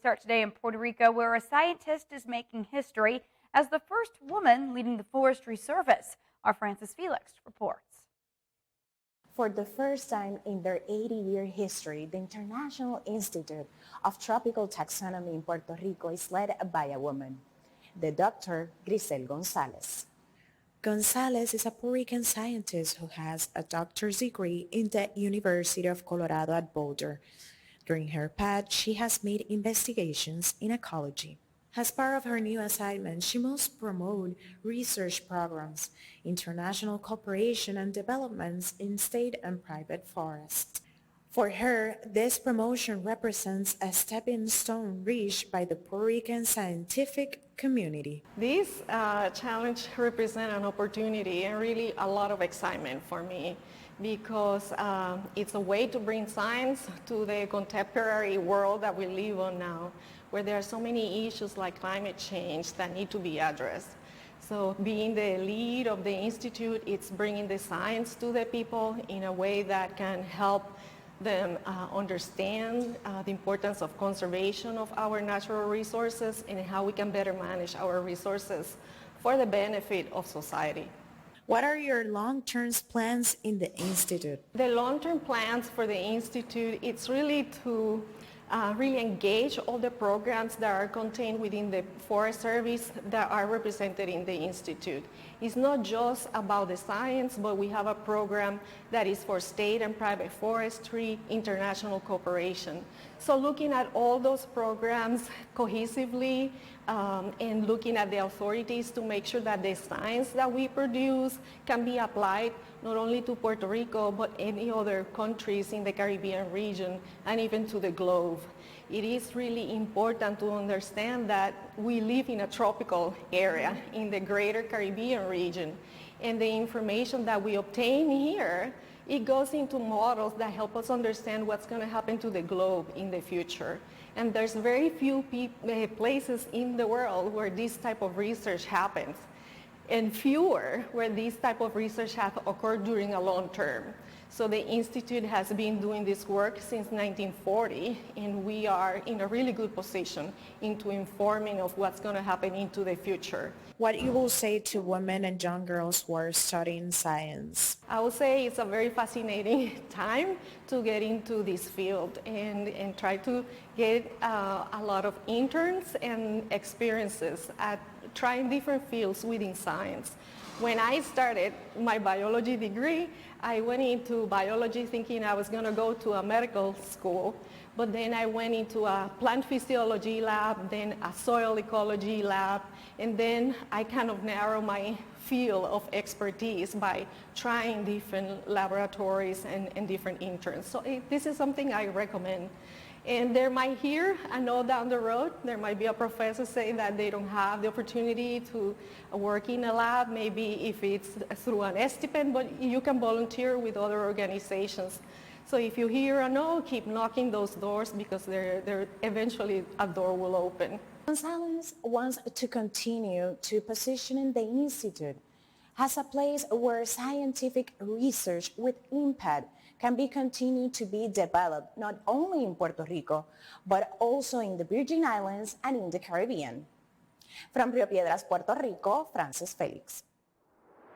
start today in Puerto Rico, where a scientist is making history as the first woman leading the Forestry Service. Our Francis Felix reports. For the first time in their 80-year history, the International Institute of Tropical Taxonomy in Puerto Rico is led by a woman, the Dr. Grisel Gonzalez. Gonzalez is a Puerto Rican scientist who has a doctor's degree in the University of Colorado at Boulder. During her path, she has made investigations in ecology. As part of her new assignment, she must promote research programs, international cooperation and developments in state and private forests. For her, this promotion represents a stepping stone reached by the Puerto Rican scientific community. This challenge represents an opportunity and really a lot of excitement for me because it's a way to bring science to the contemporary world that we live on now, where there are so many issues like climate change that need to be addressed. So being the lead of the Institute, it's bringing the science to the people in a way that can help them understand the importance of conservation of our natural resources and how we can better manage our resources for the benefit of society. What are your long-term plans in the Institute? The long-term plans for the Institute, it's really to really engage all the programs that are contained within the Forest Service that are represented in the Institute. It's not just about the science, but we have a program that is for state and private forestry, international cooperation. So looking at all those programs cohesively and looking at the authorities to make sure that the science that we produce can be applied not only to Puerto Rico, but any other countries in the Caribbean region and even to the globe. It is really important to understand that we live in a tropical area in the greater Caribbean region, and the information that we obtain here, it goes into models that help us understand what's going to happen to the globe in the future. And there's very few places in the world where this type of research happens, and fewer where this type of research has occurred during a long term. So the Institute has been doing this work since 1940, and we are in a really good position into informing of what's going to happen into the future. What you will say to women and young girls who are studying science? I would say it's a very fascinating time to get into this field and try to get a lot of interns and experiences at trying different fields within science. When I started my biology degree, I went into biology thinking I was going to go to a medical school, but then I went into a plant physiology lab, then a soil ecology lab, and then I kind of narrowed my field of expertise by trying different laboratories and different interns. So this is something I recommend. And there might here, I know down the road, there might be a professor saying that they don't have the opportunity to work in a lab, maybe if it's through an stipend, but you can volunteer with other organizations. So if you hear a no, keep knocking those doors because they're eventually a door will open. Gonzalez wants to continue to position the Institute as a place where scientific research with impact can be continued to be developed not only in Puerto Rico, but also in the Virgin Islands and in the Caribbean. From Rio Piedras, Puerto Rico, Francis Felix.